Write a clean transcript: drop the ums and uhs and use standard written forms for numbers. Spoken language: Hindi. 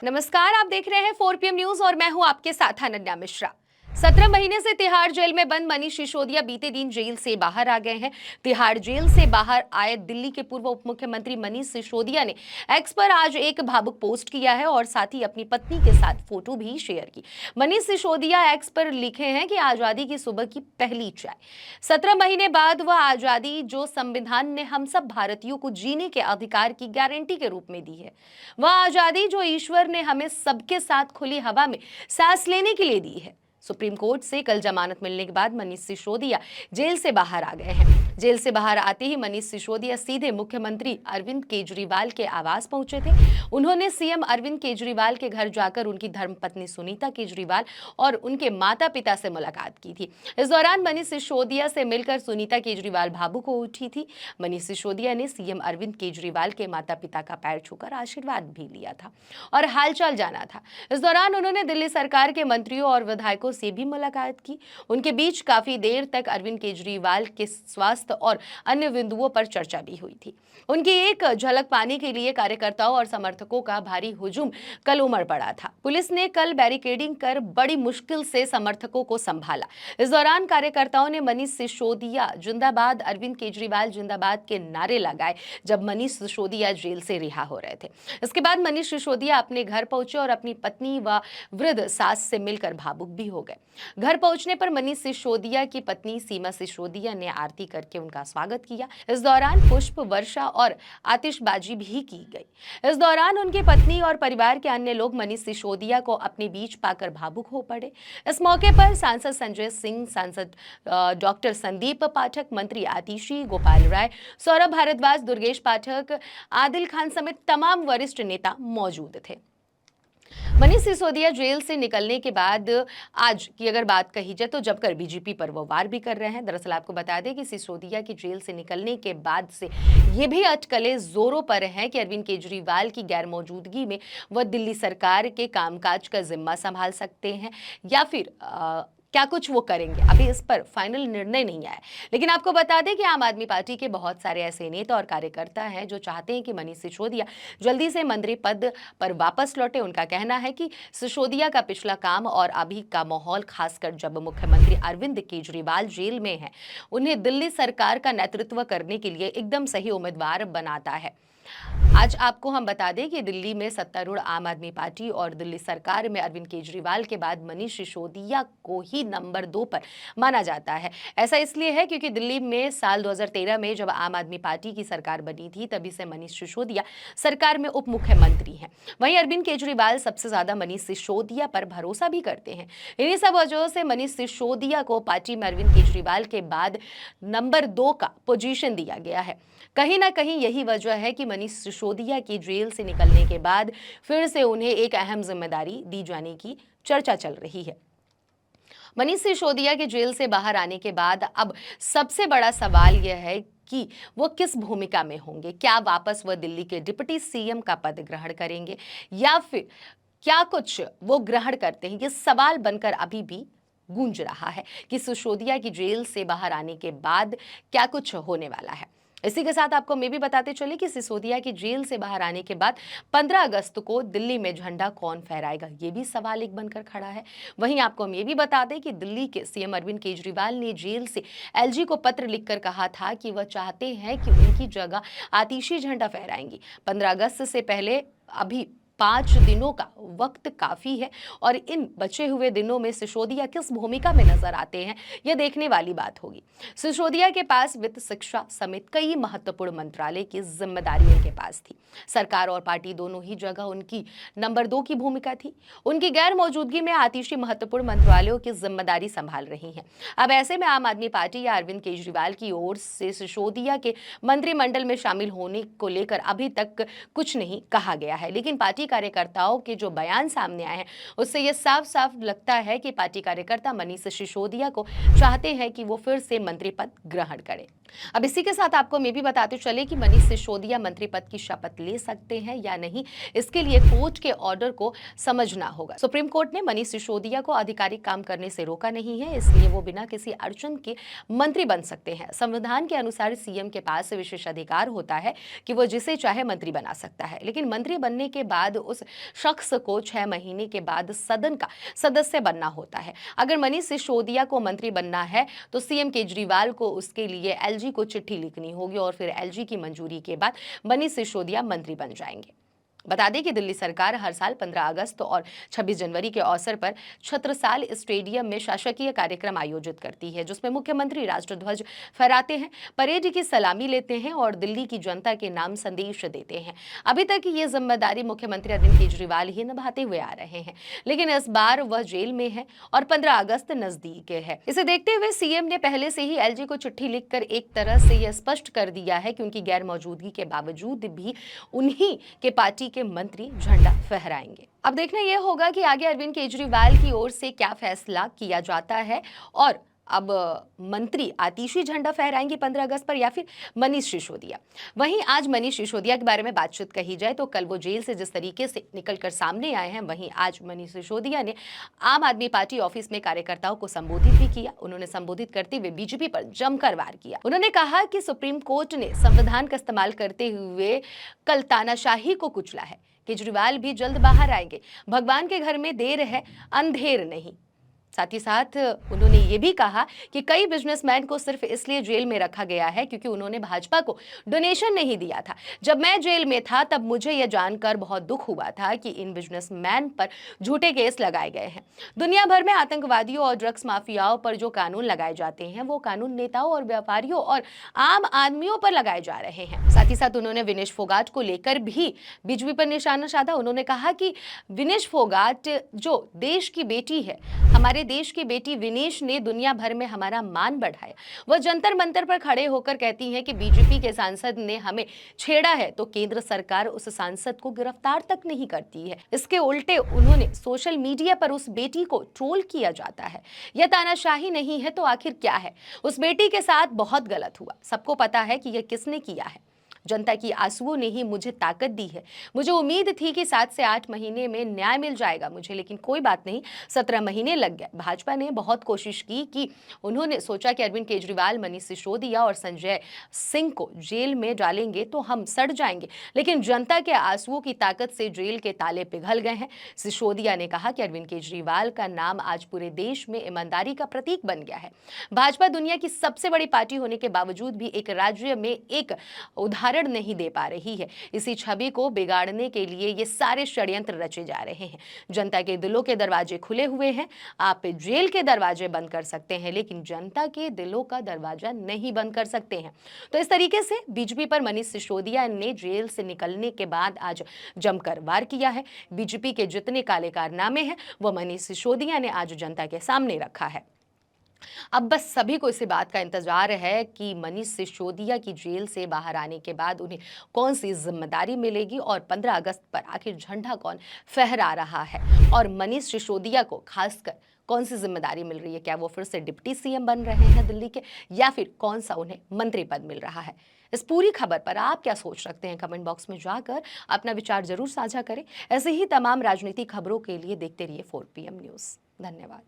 नमस्कार, आप देख रहे हैं 4 PM न्यूज और मैं हूं आपके साथ अनन्या मिश्रा। 17 महीने से तिहाड़ जेल में बंद मनीष सिसोदिया बीते दिन जेल से बाहर आ गए हैं। तिहाड़ जेल से बाहर आए दिल्ली के पूर्व उप मुख्यमंत्री मनीष सिसोदिया ने एक्स पर आज एक भावुक पोस्ट किया है और साथ ही अपनी पत्नी के साथ फोटो भी शेयर की। मनीष सिसोदिया एक्स पर लिखे हैं कि आजादी की सुबह की पहली चाय। 17 महीने बाद वह आजादी जो संविधान ने हम सब भारतीयों को जीने के अधिकार की गारंटी के रूप में दी है, वह आजादी जो ईश्वर ने हमें सबके साथ खुली हवा में सांस लेने के लिए दी है। सुप्रीम कोर्ट से कल जमानत मिलने के बाद मनीष सिसोदिया जेल से बाहर आ गए हैं। जेल से बाहर आते ही मनीष सिसोदिया सीधे मुख्यमंत्री अरविंद केजरीवाल के आवास पहुंचे थे। उन्होंने सीएम अरविंद केजरीवाल के घर जाकर उनकी धर्मपत्नी सुनीता केजरीवाल और उनके माता पिता से मुलाकात की थी। इस दौरान मनीष सिसोदिया से मिलकर सुनीता केजरीवाल भावुक हो उठी थी। मनीष सिसोदिया ने सीएम अरविंद केजरीवाल के माता पिता का पैर छूकर आशीर्वाद भी लिया था और हालचाल जाना था। इस दौरान उन्होंने दिल्ली सरकार के मंत्रियों और विधायकों से भी मुलाकात की। उनके बीच काफी देर तक अरविंद केजरीवाल के स्वास्थ्य और अन्य बिंदुओं पर चर्चा भी हुई थी। उनकी एक झलक पाने के लिए कार्यकर्ताओं और समर्थकों का भारी हुजूम कल उमड़ पड़ा था। पुलिस ने कल बैरिकेडिंग कर बड़ी मुश्किल से समर्थकों को संभाला। इस दौरान कार्यकर्ताओं ने मनीष सिसोदिया जिंदाबाद, अरविंद केजरीवाल जिंदाबाद के नारे लगाए जब मनीष सिसोदिया जेल से रिहा हो रहे थे। इसके बाद मनीष सिसोदिया अपने घर पहुंचे और अपनी पत्नी व वृद्ध सास से मिलकर भावुक भी हो गए। घर पहुंचने पर मनीष सिसोदिया की पत्नी सीमा सिसोदिया ने आरती करके उनका स्वागत किया। इस दौरान पुष्प वर्षा और आतिशबाजी भी की गई। इस दौरान उनकी पत्नी और परिवार के अन्य लोग मनीष सिसोदिया को अपने बीच पाकर भावुक हो पड़े। इस मौके पर सांसद संजय सिंह, सांसद डॉक्टर संदीप पाठक, मंत्री आतिशी, गोपाल राय, सौरभ भारद्वाज, दुर्गेश पाठक, आदिल खान समेत तमाम वरिष्ठ नेता मौजूद थे। मनीष सिसोदिया जेल से निकलने के बाद आज की अगर बात कही जाए तो जमकर बीजेपी पर वो वार भी कर रहे हैं। दरअसल आपको बता दें कि सिसोदिया की जेल से निकलने के बाद से ये भी अटकलें जोरों पर हैं कि अरविंद केजरीवाल की गैर मौजूदगी में वह दिल्ली सरकार के कामकाज का जिम्मा संभाल सकते हैं या फिर क्या कुछ वो करेंगे। अभी इस पर फाइनल निर्णय नहीं आया, लेकिन आपको बता दें कि आम आदमी पार्टी के बहुत सारे ऐसे नेता और कार्यकर्ता हैं जो चाहते हैं कि मनीष सिसोदिया जल्दी से मंत्री पद पर वापस लौटे। उनका कहना है कि सिसोदिया का पिछला काम और अभी का माहौल, खासकर जब मुख्यमंत्री अरविंद केजरीवाल जेल में है, उन्हें दिल्ली सरकार का नेतृत्व करने के लिए एकदम सही उम्मीदवार बनाता है। आज आपको हम बता दें कि दिल्ली में सत्तारूढ़ आम आदमी पार्टी और दिल्ली सरकार में अरविंद केजरीवाल के बाद मनीष सिसोदिया को ही नंबर 2 पर माना जाता है। ऐसा इसलिए है क्योंकि दिल्ली में साल 2013 में जब आम आदमी पार्टी की सरकार बनी थी, तभी से मनीष सिसोदिया सरकार में उप मुख्यमंत्री हैं। वहीं अरविंद केजरीवाल सबसे ज्यादा मनीष सिसोदिया पर भरोसा भी करते हैं। इन्हीं सब वजहों से मनीष सिसोदिया को पार्टी में अरविंद केजरीवाल के बाद नंबर 2 का पोजीशन दिया गया है। कहीं ना कहीं यही वजह है कि मनीष सिसोदिया की जेल से निकलने के बाद फिर से उन्हें एक अहम जिम्मेदारी दी जाने की चर्चा चल रही है। मनीष सिसोदिया के जेल से बाहर आने के बाद अब सबसे बड़ा सवाल यह है कि वो किस भूमिका में होंगे। क्या वापस वह दिल्ली के डिप्टी सीएम का पद ग्रहण करेंगे या फिर क्या कुछ वो ग्रहण करते हैं? ये सवाल बनकर अभी भी गूंज रहा है कि सिसोदिया की जेल से बाहर आने के बाद क्या कुछ होने वाला है। इसी के साथ आपको मैं भी बताते चले कि सिसोदिया की जेल से बाहर आने के बाद 15 अगस्त को दिल्ली में झंडा कौन फहराएगा, ये भी सवाल एक बनकर खड़ा है। वहीं आपको हम ये भी बता दें कि दिल्ली के सीएम अरविंद केजरीवाल ने जेल से एलजी को पत्र लिखकर कहा था कि वह चाहते हैं कि उनकी जगह आतिशी झंडा फहराएंगी। 15 अगस्त से पहले अभी 5 दिनों का वक्त काफी है और इन बचे हुए दिनों में सिसोदिया किस भूमिका में नजर आते हैं, यह देखने वाली बात होगी। सिसोदिया के पास वित्त, शिक्षा समेत कई महत्वपूर्ण मंत्रालय की जिम्मेदारी उनके पास थी। सरकार और पार्टी दोनों ही जगह उनकी नंबर 2 की भूमिका थी। उनकी गैर मौजूदगी में आतिशी महत्वपूर्ण मंत्रालयों की जिम्मेदारी संभाल रही हैं। अब ऐसे में आम आदमी पार्टी या अरविंद केजरीवाल की ओर से सिसोदिया के मंत्रिमंडल में शामिल होने को लेकर अभी तक कुछ नहीं कहा गया है, लेकिन पार्टी कार्यकर्ताओं के जो बयान सामने आए हैं उससे यह साफ साफ लगता है कि पार्टी कार्यकर्ता मनीष सिसोदिया को चाहते हैं कि वो फिर से मंत्री पद ग्रहण करें। अब इसी के साथ आपको मैं भी बताते चले कि मनीष सिसोदिया मंत्री पद की शपथ ले सकते हैं या नहीं, इसके लिए कोर्ट के ऑर्डर को समझना होगा। सुप्रीम कोर्ट ने मनीष सिसोदिया को आधिकारिक काम करने से रोका नहीं है, इसलिए वो बिना किसी अड़चन के मंत्री बन सकते हैं। संविधान के अनुसार सीएम के पास विशेष अधिकार होता है कि वो जिसे चाहे मंत्री बना सकता है, लेकिन मंत्री बनने के बाद उस शख्स को 6 महीने के बाद सदन का सदस्य बनना होता है। अगर मनीष सिसोदिया को मंत्री बनना है तो सीएम केजरीवाल को उसके लिए एलजी को चिट्ठी लिखनी होगी और फिर एलजी की मंजूरी के बाद मनीष सिसोदिया मंत्री बन जाएंगे। बता दें कि दिल्ली सरकार हर साल 15 अगस्त और 26 जनवरी के अवसर पर छत्रसाल स्टेडियम में शासकीय कार्यक्रम आयोजित करती है, जिसमें मुख्यमंत्री राष्ट्रध्वज फहराते हैं, परेड की सलामी लेते हैं और दिल्ली की जनता के नाम संदेश देते हैं। अभी तक ये जिम्मेदारी मुख्यमंत्री अरविंद केजरीवाल ही निभाते हुए आ रहे हैं, लेकिन इस बार वह जेल में है और 15 अगस्त नजदीक है। इसे देखते हुए सीएम ने पहले से ही एलजी को चिट्ठी लिखकर एक तरह से यह स्पष्ट कर दिया है कि उनकी गैर मौजूदगी के बावजूद भी उन्हीं के पार्टी के मंत्री झंडा फहराएंगे। अब देखना यह होगा कि आगे अरविंद केजरीवाल की ओर से क्या फैसला किया जाता है और अब मंत्री आतिशी झंडा फहराएंगे 15 अगस्त पर या फिर मनीष सिसोदिया। वहीं आज मनीष सिसोदिया के बारे में बातचीत कही जाए तो कल वो जेल से जिस तरीके से निकलकर सामने आए हैं, वहीं आज मनीष सिसोदिया ने आम आदमी पार्टी ऑफिस में कार्यकर्ताओं को संबोधित भी किया। उन्होंने संबोधित करते हुए बीजेपी पर जमकर वार किया। उन्होंने कहा कि सुप्रीम कोर्ट ने संविधान का इस्तेमाल करते हुए कल तानाशाही को कुचला है। केजरीवाल भी जल्द बाहर आएंगे। भगवान के घर में देर है, अंधेर नहीं। साथ ही साथ उन्होंने ये भी कहा कि कई बिजनेसमैन को सिर्फ इसलिए जेल में रखा गया है क्योंकि उन्होंने भाजपा को डोनेशन नहीं दिया था। जब मैं जेल में था तब मुझे यह जानकर बहुत दुख हुआ था कि इन बिजनेसमैन पर झूठे केस लगाए गए हैं। दुनिया भर में आतंकवादियों और ड्रग्स माफियाओं पर जो कानून लगाए जाते हैं वो कानून नेताओं और व्यापारियों और आम आदमियों पर लगाए जा रहे हैं। साथ ही साथ उन्होंने विनेश फोगाट को लेकर भी बीजेपी पर निशाना साधा। उन्होंने कहा कि विनेश फोगाट जो देश की बेटी है, हमारे देश की बेटी विनेश ने दुनिया भर में हमारा मान बढ़ाया। वह जंतर मंतर पर खड़े होकर कहती हैं कि बीजेपी के सांसद ने हमें छेड़ा है तो केंद्र सरकार उस सांसद को गिरफ्तार तक नहीं करती है। इसके उल्टे उन्होंने सोशल मीडिया पर उस बेटी को ट्रोल किया जाता है। यह तानाशाही नहीं है तो आखिर क्या है? उस बेटी के साथ बहुत गलत हुआ। सबको पता है कि यह किसने किया है। जनता की आंसुओं ने ही मुझे ताकत दी है। मुझे उम्मीद थी कि 7 से 8 महीने में न्याय मिल जाएगा मुझे, लेकिन कोई बात नहीं, 17 महीने लग गए। भाजपा ने बहुत कोशिश की कि उन्होंने सोचा कि अरविंद केजरीवाल, मनीष सिसोदिया और संजय सिंह को जेल में डालेंगे तो हम सड़ जाएंगे, लेकिन जनता के आंसुओं की ताकत से जेल के ताले पिघल गए हैं। सिसोदिया ने कहा कि अरविंद केजरीवाल का नाम आज पूरे देश में ईमानदारी का प्रतीक बन गया है। भाजपा दुनिया की सबसे बड़ी पार्टी होने के बावजूद भी एक राज्य में एक उदाहरण नहीं दे पा रही है। इसी छवि को बिगाड़ने के लिए ये सारे षड्यंत्र रचे जा रहे हैं। जनता के दिलों के दरवाजे खुले हुए हैं। आप जेल के दरवाजे बंद कर सकते हैं, लेकिन जनता के दिलों का दरवाजा नहीं बंद कर सकते हैं। तो इस तरीके से बीजेपी पर मनीष सिसोदिया ने जेल से निकलने के बाद आज जमकर वार किया है। बीजेपी के जितने काले कारनामे हैं वो मनीष सिसोदिया ने आज जनता के सामने रखा है। अब बस सभी को इसी बात का इंतजार है कि मनीष सिसोदिया की जेल से बाहर आने के बाद उन्हें कौन सी जिम्मेदारी मिलेगी और 15 अगस्त पर आखिर झंडा कौन फहरा रहा है और मनीष सिसोदिया को खासकर कौन सी जिम्मेदारी मिल रही है। क्या वो फिर से डिप्टी सीएम बन रहे हैं दिल्ली के, या फिर कौन सा उन्हें मंत्री पद मिल रहा है? इस पूरी खबर पर आप क्या सोच रखते हैं? कमेंट बॉक्स में जाकर अपना विचार जरूर साझा करें। ऐसे ही तमाम राजनीतिक खबरों के लिए देखते रहिए 4PM न्यूज़। धन्यवाद।